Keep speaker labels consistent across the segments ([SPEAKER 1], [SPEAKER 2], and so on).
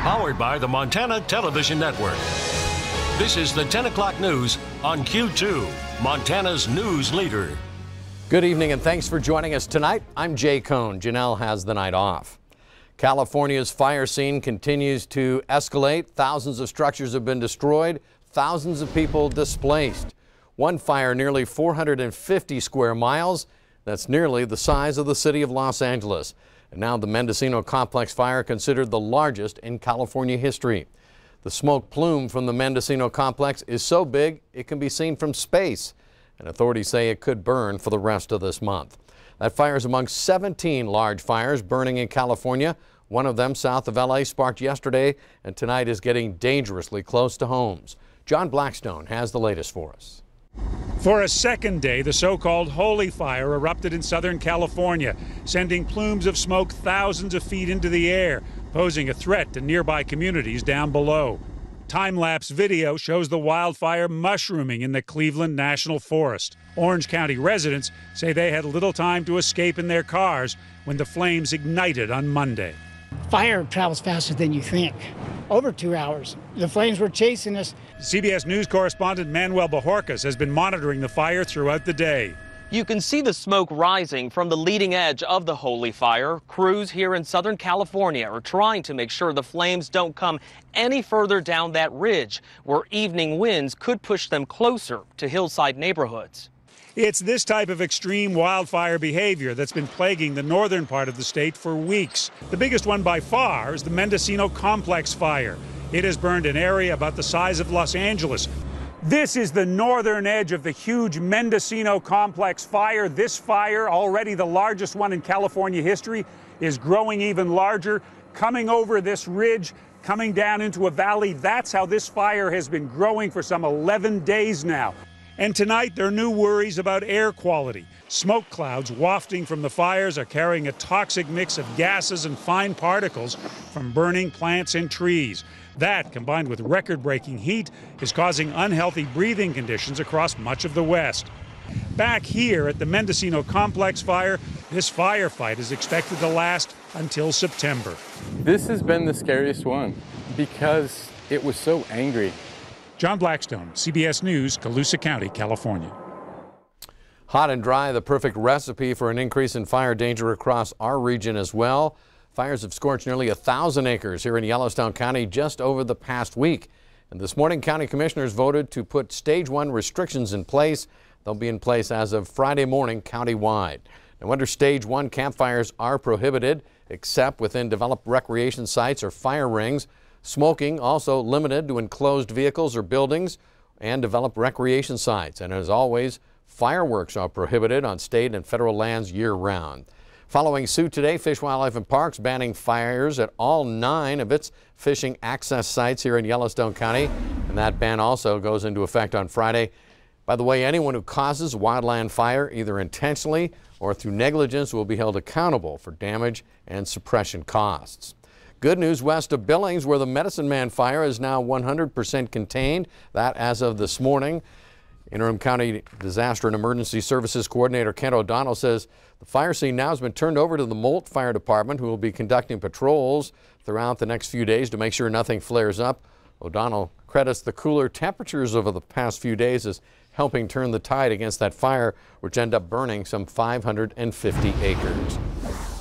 [SPEAKER 1] Powered by the Montana Television Network. This is the 10 o'clock news on Q2, Montana's news leader.
[SPEAKER 2] Good evening and thanks for joining us tonight. I'm Jay Kohn. Janelle has the night off. California's fire scene continues to escalate. Thousands of structures have been destroyed, thousands of people displaced. One fire nearly 450 square miles. That's nearly the size of the city of Los Angeles. And now the Mendocino Complex fire, considered the largest in California history. The smoke plume from the Mendocino Complex is so big it can be seen from space, and authorities say it could burn for the rest of this month. That fire is among 17 large fires burning in California. One of them south of LA sparked yesterday and tonight is getting dangerously close to homes. John Blackstone has the latest for us.
[SPEAKER 3] For a second day, the so-called Holy Fire erupted in Southern California, sending plumes of smoke thousands of feet into the air, posing a threat to nearby communities down below. Time-lapse video shows the wildfire mushrooming in the Cleveland National Forest. Orange County residents say they had little time to escape in their cars when the flames ignited on Monday.
[SPEAKER 4] Fire travels faster than you think. Over 2 hours. The flames were chasing us.
[SPEAKER 3] CBS News correspondent Manuel Bajorquez has been monitoring the fire throughout the day.
[SPEAKER 5] You can see the smoke rising from the leading edge of the Holy Fire. Crews here in Southern California are trying to make sure the flames don't come any further down that ridge, where evening winds could push them closer to hillside neighborhoods.
[SPEAKER 3] It's this type of extreme wildfire behavior that's been plaguing the northern part of the state for weeks. The biggest one by far is the Mendocino Complex fire. It has burned an area about the size of Los Angeles. This is the northern edge of the huge Mendocino Complex fire. This fire, already the largest one in California history, is growing even larger, coming over this ridge, coming down into a valley. That's how this fire has been growing for some 11 days now. And tonight, there are new worries about air quality. Smoke clouds wafting from the fires are carrying a toxic mix of gases and fine particles from burning plants and trees. That, combined with record-breaking heat, is causing unhealthy breathing conditions across much of the West. Back here at the Mendocino Complex fire, this firefight is expected to last until September.
[SPEAKER 6] This has been the scariest one because it was so angry.
[SPEAKER 3] John Blackstone, CBS News, Colusa County, California.
[SPEAKER 2] Hot and dry, the perfect recipe for an increase in fire danger across our region as well. Fires have scorched nearly 1,000 acres here in Yellowstone County just over the past week. And this morning, county commissioners voted to put stage 1 restrictions in place. They'll be in place as of Friday morning countywide. Now, under stage 1, campfires are prohibited except within developed recreation sites or fire rings. Smoking also limited to enclosed vehicles or buildings and developed recreation sites. And as always, fireworks are prohibited on state and federal lands year-round. Following suit today, Fish, Wildlife and Parks banning fires at all 9 of its fishing access sites here in Yellowstone County. And that ban also goes into effect on Friday. By the way, anyone who causes wildland fire, either intentionally or through negligence, will be held accountable for damage and suppression costs. Good news west of Billings, where the Medicine Man fire is now 100% contained. That as of this morning. Interim County Disaster and Emergency Services Coordinator Kent O'Donnell says the fire scene now has been turned over to the Molt Fire Department, who will be conducting patrols throughout the next few days to make sure nothing flares up. O'Donnell credits the cooler temperatures over the past few days as helping turn the tide against that fire, which ended up burning some 550 acres.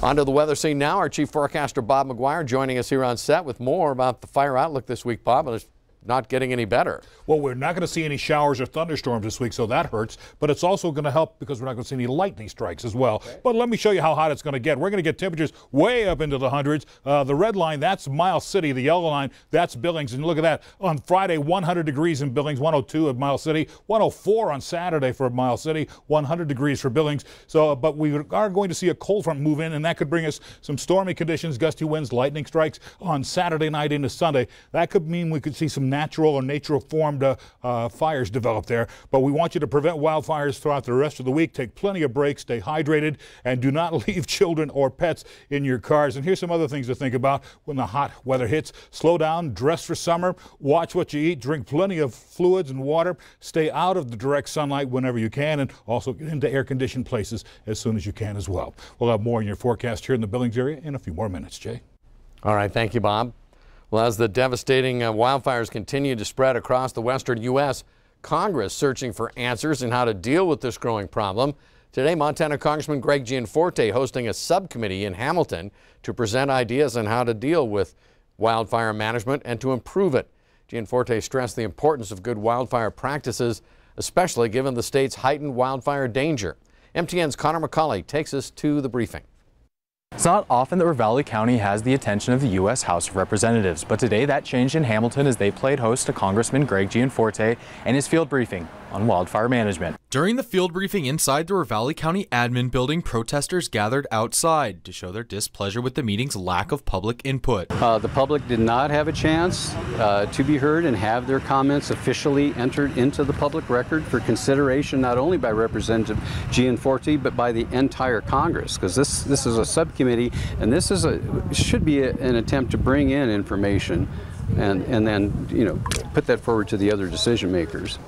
[SPEAKER 2] On to the weather scene now. Our chief forecaster Bob McGuire joining us here on set with more about the fire outlook this week. Bob, it's not getting any better.
[SPEAKER 7] Well, we're not going to see any showers or thunderstorms this week, so that hurts. But it's also going to help because we're not going to see any lightning strikes as well. Okay. But let me show you how hot it's going to get. We're going to get temperatures way up into the hundreds. The red line, that's Miles City. The yellow line, that's Billings. And look at that. On Friday, 100 degrees in Billings, 102 at Miles City, 104 on Saturday for Miles City, 100 degrees for Billings. So, but we are going to see a cold front move in, and that could bring us some stormy conditions, gusty winds, lightning strikes on Saturday night into Sunday. That could mean we could see some natural or nature-formed fires develop there. But we want you to prevent wildfires throughout the rest of the week. Take plenty of breaks, stay hydrated, and do not leave children or pets in your cars. And here's some other things to think about when the hot weather hits. Slow down, dress for summer, watch what you eat, drink plenty of fluids and water, stay out of the direct sunlight whenever you can, and also get into air-conditioned places as soon as you can as well. We'll have more in your forecast here in the Billings area in a few more minutes, Jay.
[SPEAKER 2] All right, thank you, Bob. Well, as the devastating wildfires continue to spread across the western U.S., Congress searching for answers in how to deal with this growing problem. Today, Montana Congressman Greg Gianforte hosting a subcommittee in Hamilton to present ideas on how to deal with wildfire management and to improve it. Gianforte stressed the importance of good wildfire practices, especially given the state's heightened wildfire danger. MTN's Connor McCauley takes us to the briefing.
[SPEAKER 8] It's not often that Ravalli County has the attention of the U.S. House of Representatives, but today that changed in Hamilton as they played host to Congressman Greg Gianforte and his field briefing on wildfire management.
[SPEAKER 9] During the field briefing inside the Ravalli County admin building, protesters gathered outside to show their displeasure with the meeting's lack of public input.
[SPEAKER 10] The public did not have a chance to be heard and have their comments officially entered into the public record for consideration not only by Representative Gianforte but by the entire Congress, because this is a subcommittee and this is should be an attempt to bring in information and then put that forward to the other decision makers.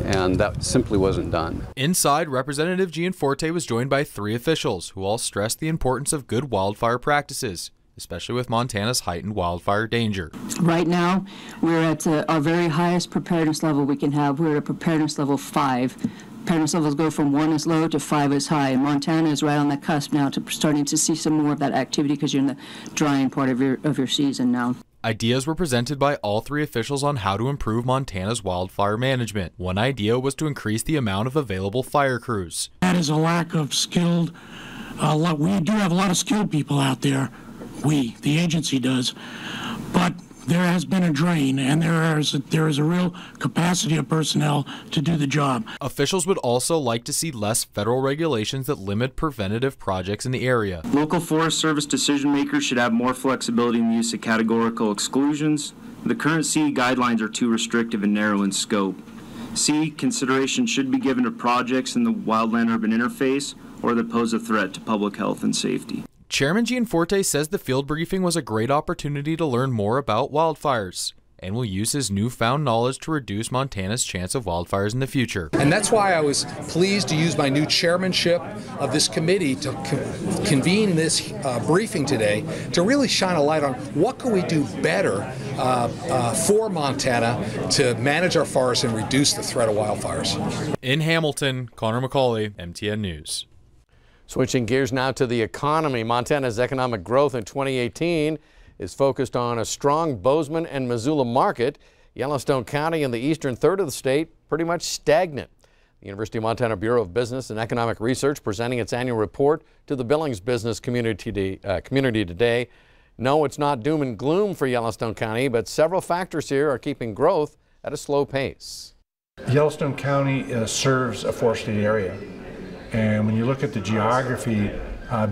[SPEAKER 10] And that simply wasn't done.
[SPEAKER 9] Inside, Representative Gianforte was joined by 3 officials who all stressed the importance of good wildfire practices, especially with Montana's heightened wildfire danger.
[SPEAKER 11] Right now, we're at our very highest preparedness level we can have. We're at a preparedness level 5. Preparedness levels go from 1 is low to 5 is high. And Montana is right on the cusp now to starting to see some more of that activity because you're in the drying part of your season now.
[SPEAKER 9] Ideas were presented by all 3 officials on how to improve Montana's wildfire management. One idea was to increase the amount of available fire crews.
[SPEAKER 12] That is a lack of skilled, we do have a lot of skilled people out there, the agency does, but there has been a drain and there is a real capacity of personnel to do the job.
[SPEAKER 9] Officials would also like to see less federal regulations that limit preventative projects in the area.
[SPEAKER 13] Local Forest Service decision makers should have more flexibility in the use of categorical exclusions. The current CE guidelines are too restrictive and narrow in scope. CE consideration should be given to projects in the wildland-urban interface or that pose a threat to public health and safety.
[SPEAKER 9] Chairman Gianforte says the field briefing was a great opportunity to learn more about wildfires and will use his newfound knowledge to reduce Montana's chance of wildfires in the future.
[SPEAKER 14] And that's why I was pleased to use my new chairmanship of this committee to convene this briefing today to really shine a light on what can we do better for Montana to manage our forests and reduce the threat of wildfires.
[SPEAKER 9] In Hamilton, Connor McCauley, MTN News.
[SPEAKER 2] Switching gears now to the economy. Montana's economic growth in 2018 is focused on a strong Bozeman and Missoula market. Yellowstone County and the eastern third of the state pretty much stagnant. The University of Montana Bureau of Business and Economic Research presenting its annual report to the Billings business community today. No, it's not doom and gloom for Yellowstone County, but several factors here are keeping growth at a slow pace.
[SPEAKER 15] Yellowstone County serves a forested area. And when you look at the geography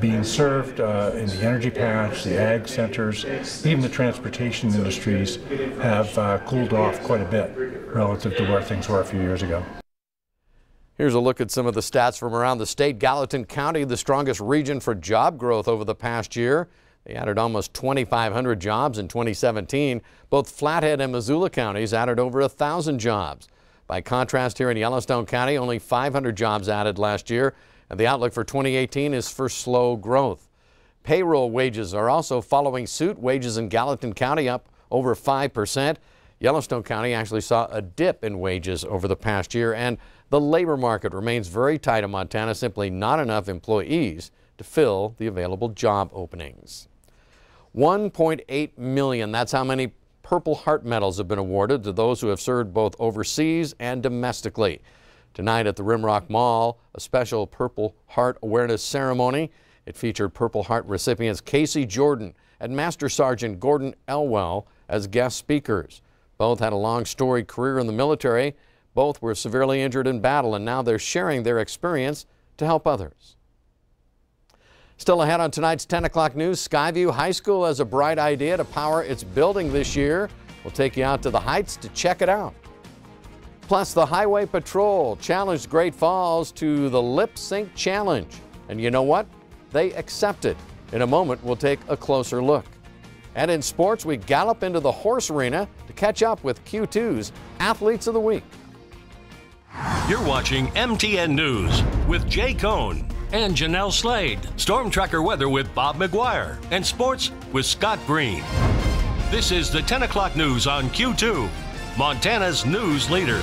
[SPEAKER 15] being served in the energy patch, the ag centers, even the transportation industries have cooled off quite a bit relative to where things were a few years ago.
[SPEAKER 2] Here's a look at some of the stats from around the state. Gallatin County, the strongest region for job growth over the past year. They added almost 2,500 jobs in 2017. Both Flathead and Missoula counties added over 1,000 jobs. By contrast, here in Yellowstone County, only 500 jobs added last year, and the outlook for 2018 is for slow growth. Payroll wages are also following suit. Wages in Gallatin County up over 5%. Yellowstone County actually saw a dip in wages over the past year, and the labor market remains very tight in Montana, simply not enough employees to fill the available job openings. 1.8 million, that's how many Purple Heart medals have been awarded to those who have served both overseas and domestically. Tonight at the Rimrock Mall, a special Purple Heart awareness ceremony. It featured Purple Heart recipients Casey Jordan and Master Sergeant Gordon Elwell as guest speakers. Both had a long storied career in the military. Both were severely injured in battle, and now they're sharing their experience to help others. Still ahead on tonight's 10 o'clock news, Skyview High School has a bright idea to power its building this year. We'll take you out to the Heights to check it out. Plus, the Highway Patrol challenged Great Falls to the Lip Sync Challenge. And you know what? They accepted. In a moment, we'll take a closer look. And in sports, we gallop into the horse arena to catch up with Q2's Athletes of the Week.
[SPEAKER 1] You're watching MTN News with Jay Kohn and Janelle Slade. Storm Tracker weather with Bob McGuire. And sports with Scott Green. This is the 10 o'clock news on Q2, Montana's news leader.